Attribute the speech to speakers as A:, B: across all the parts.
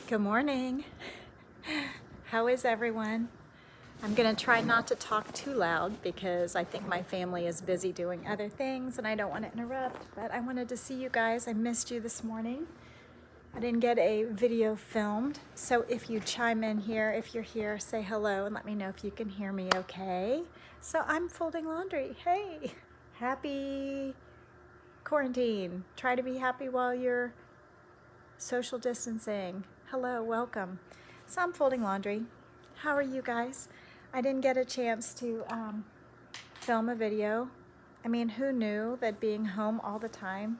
A: Good morning. How is everyone? I'm gonna try not to talk too loud because I think my family is busy doing other things and I don't want to interrupt, but I wanted to see you guys. I missed you this morning. I didn't get a video filmed, so if you chime in here, if you're here, say hello and let me know if you can hear me okay. So I'm folding laundry. Hey, happy quarantine. Try to be happy while you're social distancing. Hello, welcome. So I'm folding laundry. How are you guys? I didn't get a chance to film a video. I mean, who knew that being home all the time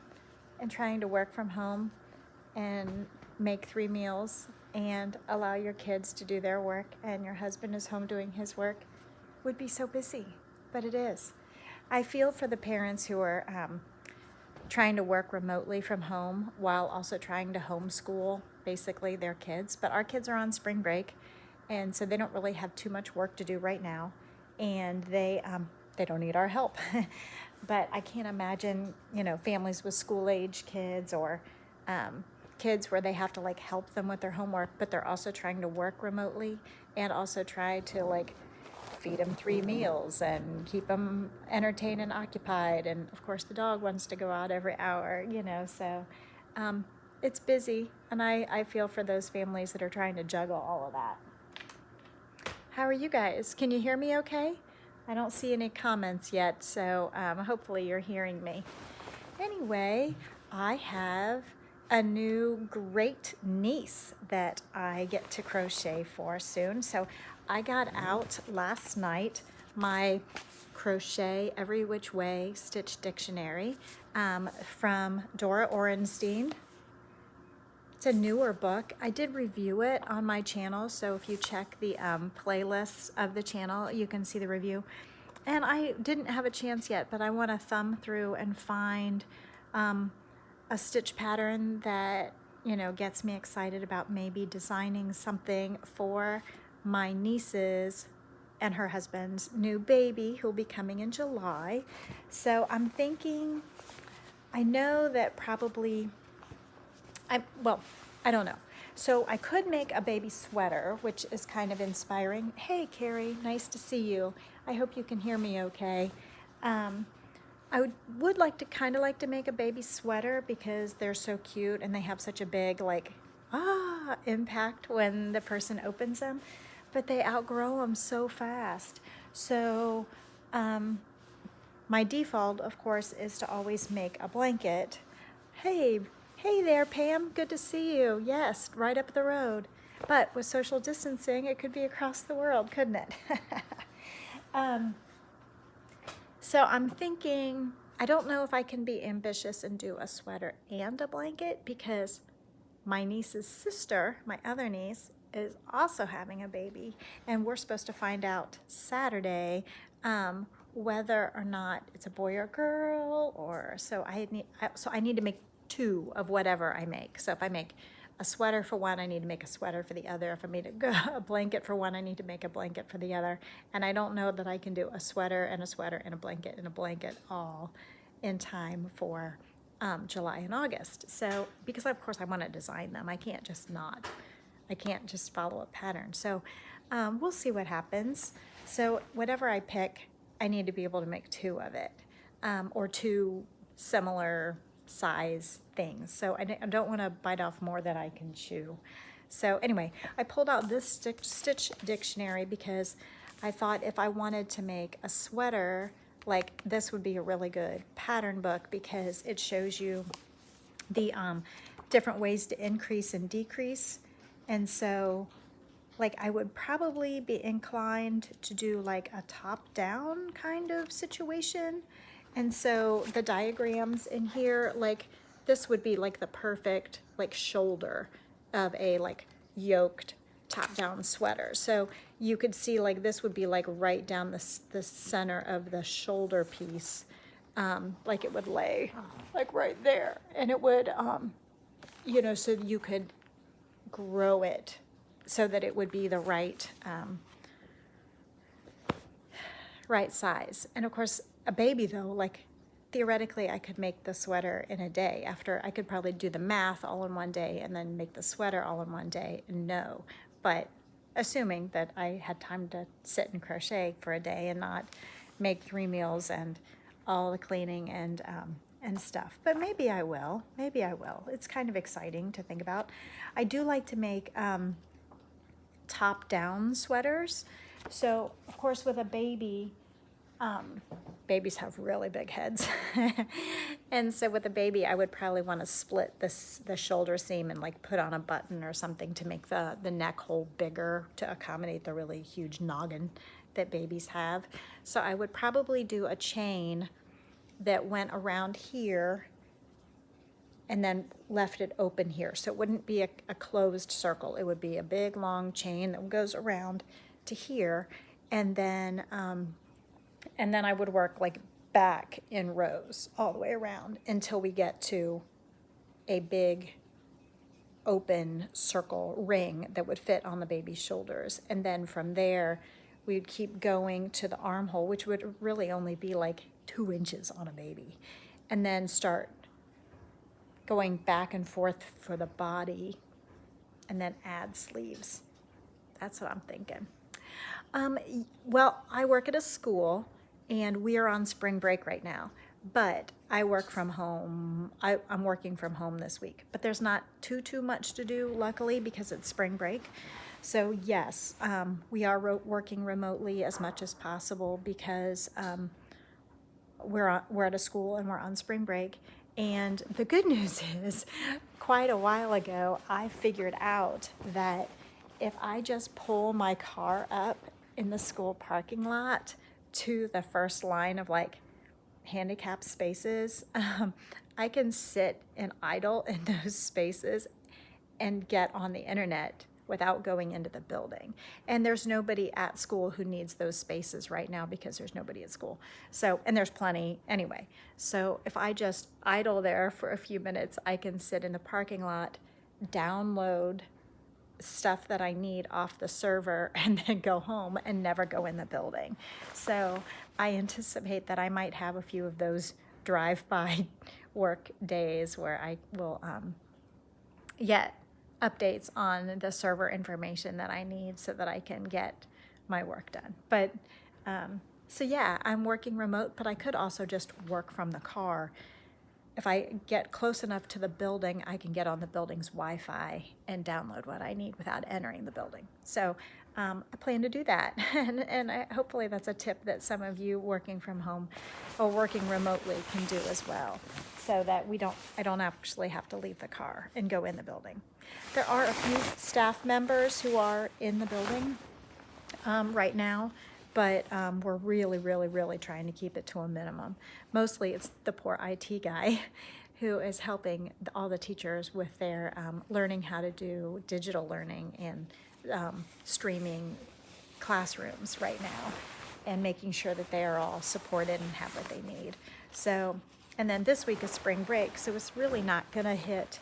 A: and trying to work from home and make 3 meals and allow your kids to do their work and your husband is home doing his work would be so busy, but it is. I feel for the parents who are trying to work remotely from home while also trying to homeschool basically their kids. But our kids are on spring break, and so they don't really have too much work to do right now, and they don't need our help. But I can't imagine, families with school-age kids or kids where they have to like help them with their homework, but they're also trying to work remotely and also try to like feed them 3 meals and keep them entertained and occupied. And of course the dog wants to go out every hour, so it's busy. And I feel for those families that are trying to juggle all of that. How are you guys? Can you hear me okay? I don't see any comments yet, so hopefully you're hearing me. Anyway, I have a new great niece that I get to crochet for soon. So I got out last night my Crochet Every Which Way Stitch Dictionary from Dora Orenstein. It's a newer book. I did review it on my channel, so if you check the playlists of the channel, you can see the review. And I didn't have a chance yet, but I want to thumb through and find a stitch pattern that gets me excited about maybe designing something for my niece's and her husband's new baby who'll be coming in July. So I'm thinking, I know that probably, I don't know. So I could make a baby sweater, which is kind of inspiring. Hey, Carrie, nice to see you. I hope you can hear me okay. I would like to make a baby sweater because they're so cute and they have such a big impact when the person opens them, but they outgrow them so fast. So my default, of course, is to always make a blanket. Hey there, Pam, good to see you. Yes, right up the road. But with social distancing, it could be across the world, couldn't it? So I'm thinking, I don't know if I can be ambitious and do a sweater and a blanket because my niece's sister, my other niece, is also having a baby, and we're supposed to find out Saturday whether or not it's a boy or girl, or so I need to make 2 of whatever I make. So if I make a sweater for one, I need to make a sweater for the other. If I made a blanket for one, I need to make a blanket for the other. And I don't know that I can do a sweater and a sweater and a blanket all in time for July and August. So because of course I want to design them, I can't just follow a pattern. So we'll see what happens. So whatever I pick, I need to be able to make 2 of it, or 2 similar size things. So I don't want to bite off more than I can chew. So anyway, I pulled out this stitch dictionary because I thought if I wanted to make a sweater, like this would be a really good pattern book because it shows you the different ways to increase and decrease. And so like I would probably be inclined to do like a top-down kind of situation. And so the diagrams in here, like this would be like the perfect like shoulder of a like yoked top-down sweater. So you could see like this would be like right down the center of the shoulder piece, like it would lay like right there, and it would so you could grow it so that it would be the right right size. And of course a baby though, like theoretically I could make the sweater in a day. After I could probably do the math all in one day and then make the sweater all in one day. No, but assuming that I had time to sit and crochet for a day and not make 3 meals and all the cleaning and stuff. But maybe I will. Maybe I will. It's kind of exciting to think about. I do like to make top-down sweaters. So, of course, with a baby, babies have really big heads. And so with a baby, I would probably want to split the shoulder seam and like put on a button or something to make the neck hole bigger to accommodate the really huge noggin that babies have. So I would probably do a chain that went around here and then left it open here. So it wouldn't be a closed circle. It would be a big long chain that goes around to here, and then I would work like back in rows all the way around until we get to a big open circle ring that would fit on the baby's shoulders. And then from there, we'd keep going to the armhole, which would really only be like 2 inches on a baby, and then start going back and forth for the body, and then add sleeves. That's what I'm thinking. Well, I work at a school, and we are on spring break right now, but I work from home. I'm working from home this week, but there's not too much to do, luckily, because it's spring break. So yes, we are working remotely as much as possible because we're at a school and we're on spring break. And the good news is, quite a while ago, I figured out that if I just pull my car up in the school parking lot to the first line of like handicap spaces, I can sit and idle in those spaces and get on the internet without going into the building. And there's nobody at school who needs those spaces right now because there's nobody at school. So, and there's plenty anyway. So if I just idle there for a few minutes, I can sit in the parking lot, download stuff that I need off the server, and then go home and never go in the building. So I anticipate that I might have a few of those drive-by work days where I will get updates on the server information that I need so that I can get my work done. But so yeah, I'm working remote, but I could also just work from the car. If I get close enough to the building, I can get on the building's Wi-Fi and download what I need without entering the building. So I plan to do that. And hopefully that's a tip that some of you working from home or working remotely can do as well, so that I don't actually have to leave the car and go in the building. There are a few staff members who are in the building right now, but we're really trying to keep it to a minimum. Mostly it's the poor IT guy who is helping all the teachers with their learning how to do digital learning and streaming classrooms right now, and making sure that they are all supported and have what they need. So, and then this week is spring break, so it's really not gonna hit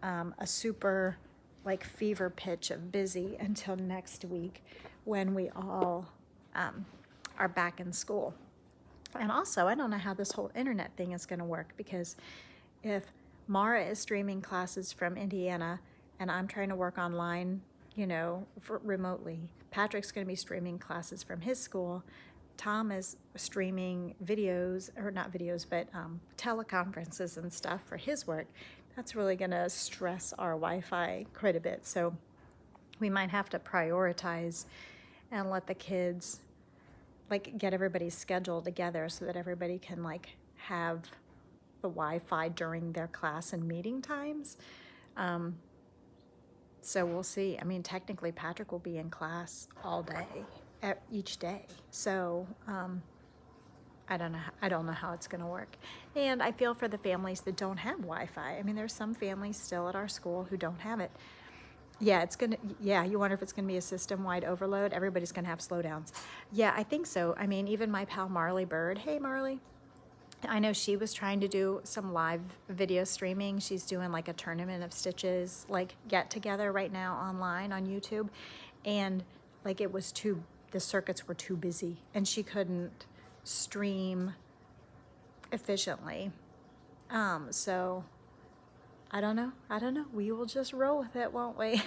A: a super like fever pitch of busy until next week when we all are back in school. And also, I don't know how this whole internet thing is going to work, because if Mara is streaming classes from Indiana and I'm trying to work online, remotely, Patrick's going to be streaming classes from his school. Tom is streaming videos, or not videos, but teleconferences and stuff for his work. That's really going to stress our Wi-Fi quite a bit. So we might have to prioritize and let the kids get everybody's schedule together so that everybody can have the Wi-Fi during their class and meeting times. So we'll see. I mean, technically Patrick will be in class all day, each day. So I don't know how it's going to work. And I feel for the families that don't have Wi-Fi. I mean, there's some families still at our school who don't have it. Yeah, you wonder if it's going to be a system-wide overload. Everybody's going to have slowdowns. Yeah, I think so. I mean, even my pal Marley Bird, hey Marley, I know she was trying to do some live video streaming. She's doing a tournament of stitches, get together right now online on YouTube. And the circuits were too busy and she couldn't stream efficiently. So I don't know. We will just roll with it, won't we?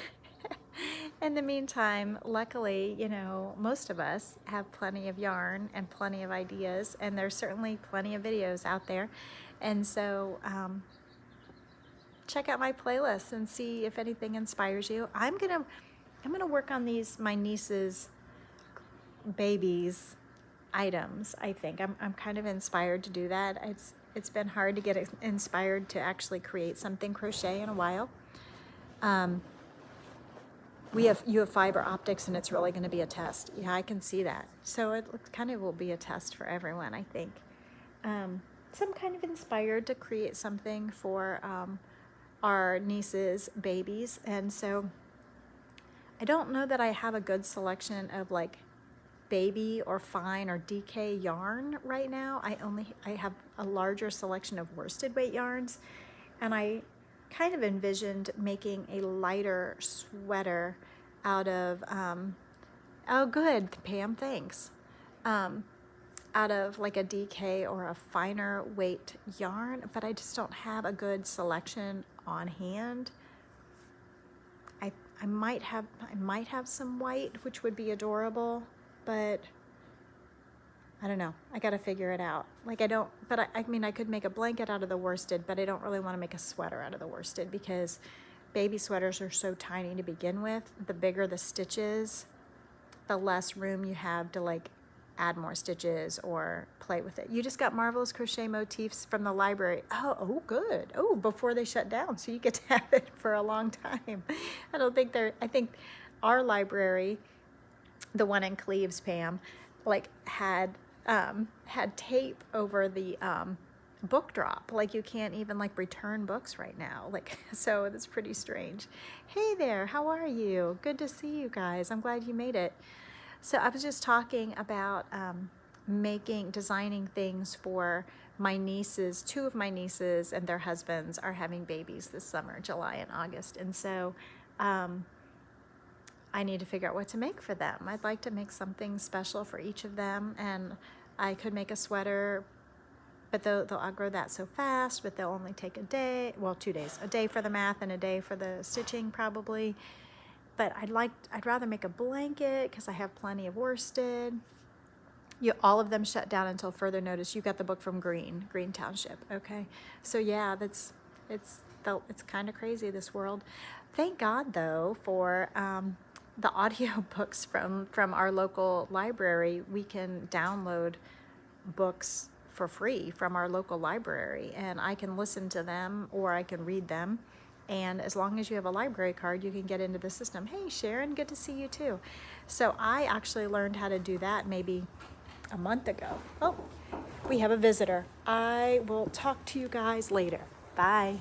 A: In the meantime, luckily, you know, most of us have plenty of yarn and plenty of ideas, and there's certainly plenty of videos out there. And so check out my playlist and see if anything inspires you. I'm gonna work on these, my niece's babies items. I think I'm kind of inspired to do that. It's been hard to get inspired to actually create something crochet in a while. You have fiber optics, and it's really going to be a test. Yeah, I can see that. So it kind of will be a test for everyone, I think. So I'm kind of inspired to create something for our niece's babies, and so I don't know that I have a good selection of like baby or fine or DK yarn right now. I have a larger selection of worsted weight yarns, and I kind of envisioned making a lighter sweater out of oh good, Pam, thanks, out of like a DK or a finer weight yarn, but I just don't have a good selection on hand. I might have some white, which would be adorable, but I don't know. I got to figure it out. Like I mean, I could make a blanket out of the worsted, but I don't really want to make a sweater out of the worsted because baby sweaters are so tiny to begin with. The bigger the stitches, the less room you have to like add more stitches or play with it. You just got Marvelous Crochet Motifs from the library. Oh, good. Oh, before they shut down, so you get to have it for a long time. I think our library, the one in Cleves, Pam, like had tape over the book drop. Like you can't even like return books right now. Like, so it's pretty strange. Hey there, how are you? Good to see you guys. I'm glad you made it. So I was just talking about designing things for my nieces. Two of my nieces and their husbands are having babies this summer, July and August. And so I need to figure out what to make for them. I'd like to make something special for each of them, and I could make a sweater, but they'll outgrow that so fast, but they'll only take a day, well, 2 days, a day for the math and a day for the stitching probably. But I'd rather make a blanket because I have plenty of worsted. All of them shut down until further notice. You got the book from Green Township, okay? So yeah, it's kind of crazy, this world. Thank God though for the audio books from our local library. We can download books for free from our local library, and I can listen to them or I can read them. And as long as you have a library card, you can get into the system. Hey, Sharon, good to see you too. So I actually learned how to do that maybe a month ago. Oh, we have a visitor. I will talk to you guys later. Bye.